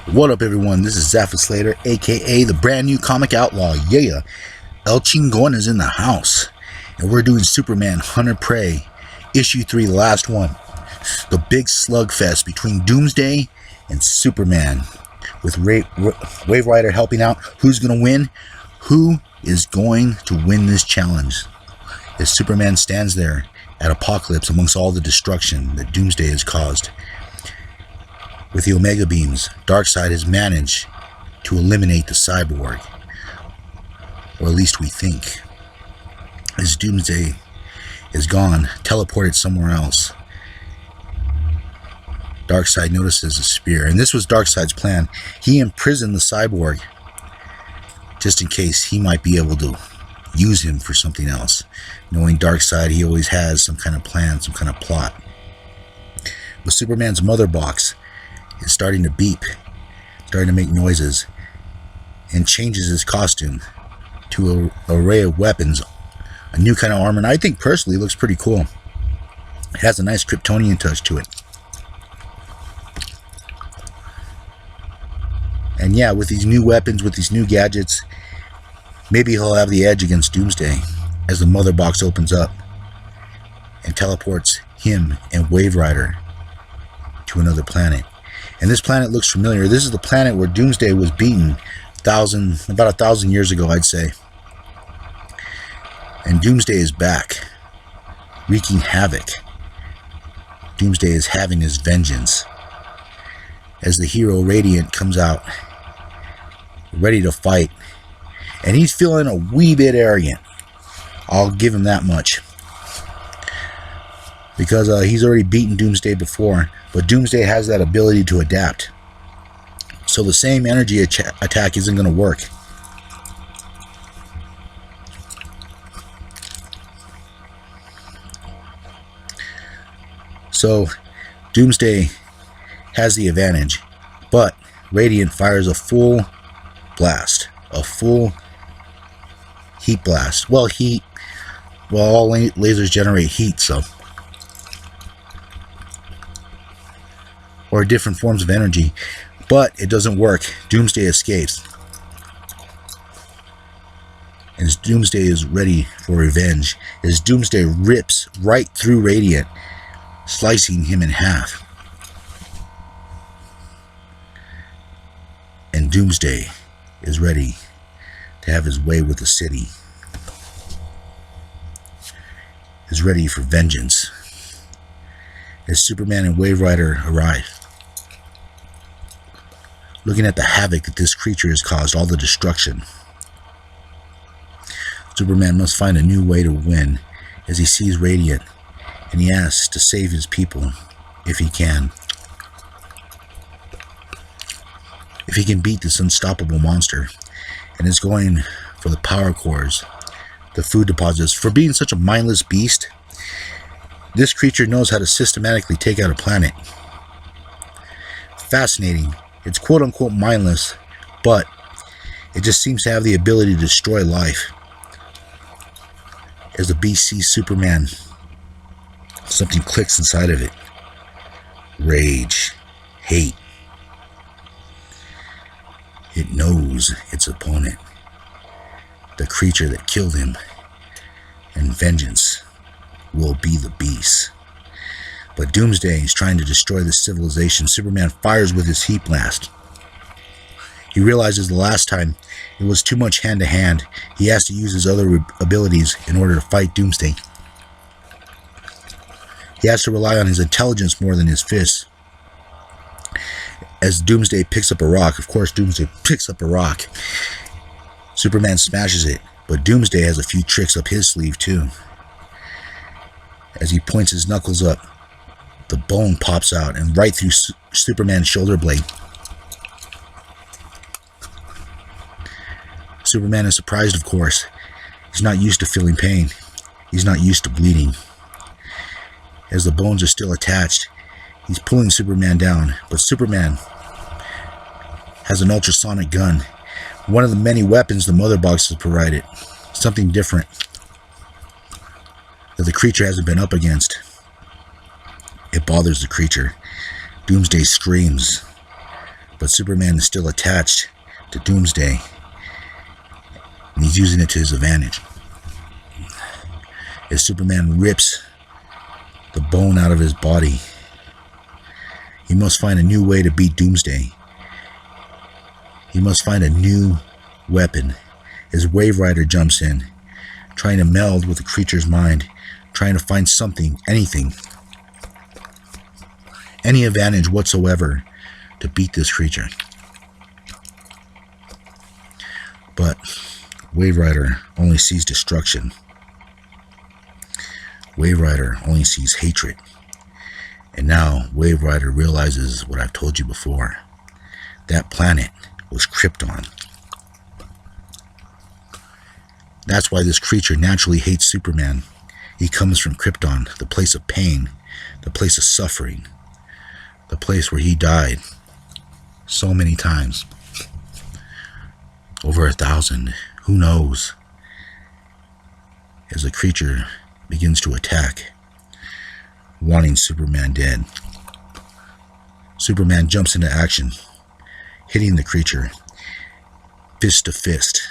What up, everyone? This is Zaffa Slater, aka the brand new comic outlaw. Yeah, El Chingon is in the house, and we're doing Superman Hunter Prey, issue 3, the last one. The big slugfest between Doomsday and Superman, with Wave Rider helping out. Who's going to win? Who is going to win this challenge? As Superman stands there at Apokolips amongst all the destruction that Doomsday has caused. With the Omega Beams, Darkseid has managed to eliminate the Cyborg. Or at least we think. As Doomsday is gone, teleported somewhere else, Darkseid notices a spear. And this was Darkseid's plan. He imprisoned the Cyborg just in case he might be able to use him for something else. Knowing Darkseid, he always has some kind of plan, some kind of plot. But Superman's mother box is starting to beep, starting to make noises, and changes his costume to an array of weapons, a new kind of armor, and I think personally it looks pretty cool. It has a nice Kryptonian touch to it. And yeah, with these new weapons, with these new gadgets, maybe he'll have the edge against Doomsday as the mother box opens up and teleports him and Wave Rider to another planet. And this planet looks familiar. This is the planet where Doomsday was beaten about 1,000 years ago, I'd say. And Doomsday is back, wreaking havoc. Doomsday is having his vengeance. As the hero Radiant comes out, ready to fight. And he's feeling a wee bit arrogant. I'll give him that much. Because he's already beaten Doomsday before. But Doomsday has that ability to adapt. So the same energy attack isn't going to work. So Doomsday has the advantage. But Radiant fires a full blast. A full heat blast. Well, heat. Well, all lasers generate heat, so. Or different forms of energy, but it doesn't work. Doomsday escapes. And as Doomsday is ready for revenge, as Doomsday rips right through Radiant, slicing him in half. And Doomsday is ready to have his way with the city. Is ready for vengeance. As Superman and Wave Rider arrive, looking at the havoc that this creature has caused, all the destruction. Superman must find a new way to win as he sees Radiant, and he asks to save his people if he can. If he can beat this unstoppable monster, and is going for the power cores, the food deposits. For being such a mindless beast, this creature knows how to systematically take out a planet. Fascinating. It's quote-unquote mindless, but it just seems to have the ability to destroy life. As the beast sees Superman, something clicks inside of it. Rage. Hate. It knows its opponent, the creature that killed him, and vengeance will be the beast. But Doomsday is trying to destroy the civilization. Superman fires with his heat blast. He realizes the last time it was too much hand-to-hand. He has to use his other abilities in order to fight Doomsday. He has to rely on his intelligence more than his fists. As Doomsday picks up a rock, of course Doomsday picks up a rock. Superman smashes it, but Doomsday has a few tricks up his sleeve too. As he points his knuckles up, the bone pops out and right through Superman's shoulder blade. Superman is surprised, of course. He's not used to feeling pain. He's not used to bleeding. As the bones are still attached, he's pulling Superman down. But Superman has an ultrasonic gun. One of the many weapons the mother box has provided. Something different that the creature hasn't been up against. It bothers the creature. Doomsday screams, But Superman is still attached to Doomsday, and he's using it to his advantage. As Superman rips the bone out of his body, he must find a new way to beat Doomsday. He must find a new weapon. As Wave Rider jumps in, trying to meld with the creature's mind, trying to find something, anything, any advantage whatsoever to beat this creature. But Wave Rider only sees destruction. Wave Rider only sees hatred. And now Wave Rider realizes what I've told you before. That planet was Krypton. That's why this creature naturally hates Superman. He comes from Krypton, the place of pain, the place of suffering, the place where he died so many times. Over 1,000. Who knows? As the creature begins to attack, wanting Superman dead. Superman jumps into action, hitting the creature fist to fist.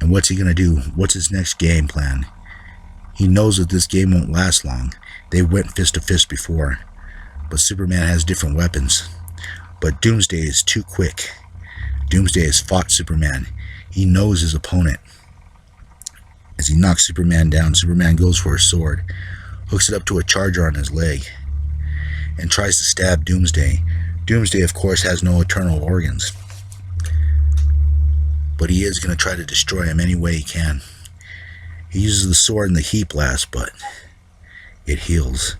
And what's he going to do? What's his next game plan? He knows that this game won't last long. They went fist to fist before, but Superman has different weapons. But Doomsday is too quick. Doomsday has fought Superman. He knows his opponent. As he knocks Superman down, Superman goes for his sword, hooks it up to a charger on his leg, and tries to stab Doomsday. Doomsday, of course, has no eternal organs, but he is going to try to destroy him any way he can. He uses the sword in the heat blast, but it heals.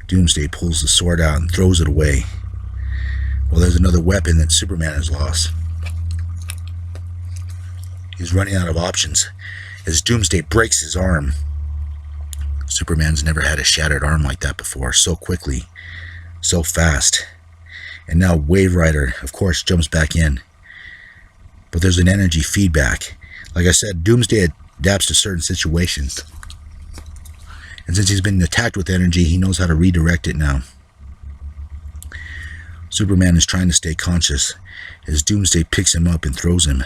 Doomsday pulls the sword out and throws it away. Well, there's another weapon that Superman has lost. He's running out of options as Doomsday breaks his arm. Superman's never had a shattered arm like that before, so quickly, so fast. And now Wave Rider, of course, jumps back in. But there's an energy feedback. Like I said, Doomsday adapts to certain situations. And since he's been attacked with energy, he knows how to redirect it now. Superman is trying to stay conscious as Doomsday picks him up and throws him.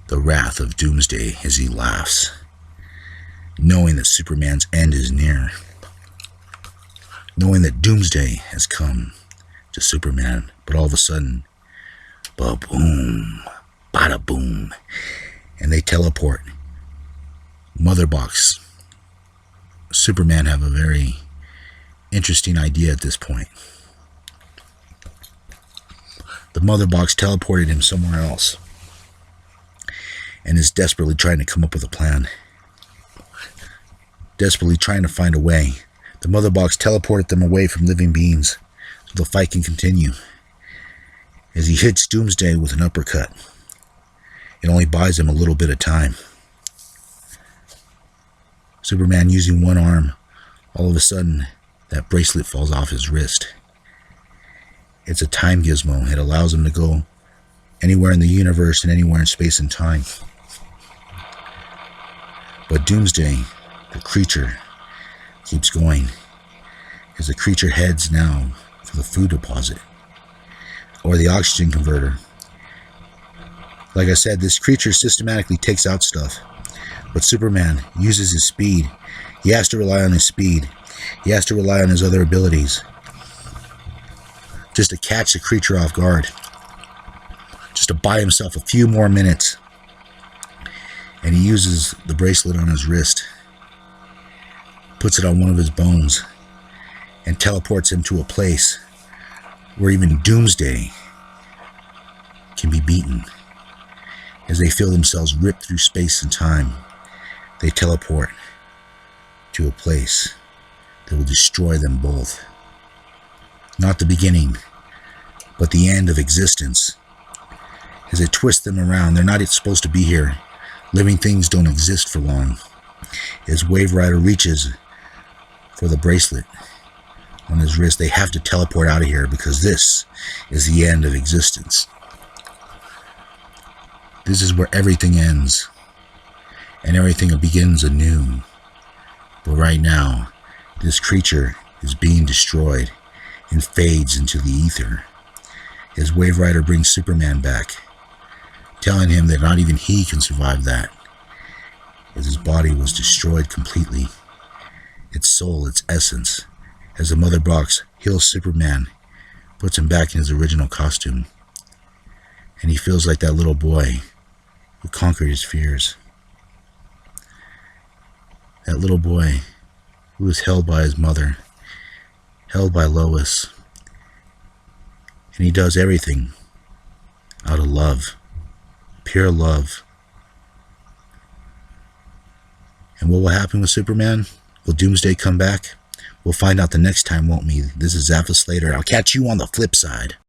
The wrath of Doomsday as he laughs, knowing that Superman's end is near. Knowing that Doomsday has come to Superman. But all of a sudden, ba-boom, bada-boom, and they teleport. Mother Box. Superman have a very interesting idea at this point. The Mother Box teleported him somewhere else and is desperately trying to come up with a plan. Desperately trying to find a way. The Mother Box teleported them away from living beings so the fight can continue. As he hits Doomsday with an uppercut, it only buys him a little bit of time. Superman using one arm, all of a sudden, that bracelet falls off his wrist. It's a time gizmo. It allows him to go anywhere in the universe and anywhere in space and time. But Doomsday, the creature, keeps going as the creature heads now for the food deposit or the oxygen converter. Like I said, this creature systematically takes out stuff, but Superman uses his speed. He has to rely on his speed. He has to rely on his other abilities just to catch the creature off guard, just to buy himself a few more minutes. And he uses the bracelet on his wrist, puts it on one of his bones, and teleports him to a place where even Doomsday can be beaten. As they feel themselves ripped through space and time, they teleport to a place that will destroy them both. Not the beginning, but the end of existence. As they twist them around, they're not supposed to be here. Living things don't exist for long. As Wave Rider reaches for the bracelet on his wrist, they have to teleport out of here because this is the end of existence. This is where everything ends and everything begins anew. But right now, This creature is being destroyed and fades into the ether. As Wave Rider brings Superman back, telling him that not even he can survive that, as his body was destroyed completely. Its soul, its essence, as the Mother Box heals Superman, puts him back in his original costume. And he feels like that little boy who conquered his fears. That little boy who was held by his mother, held by Lois. And he does everything out of love, pure love. And what will happen with Superman? Will Doomsday come back? We'll find out the next time, won't we? This is Zappa Slater. I'll catch you on the flip side.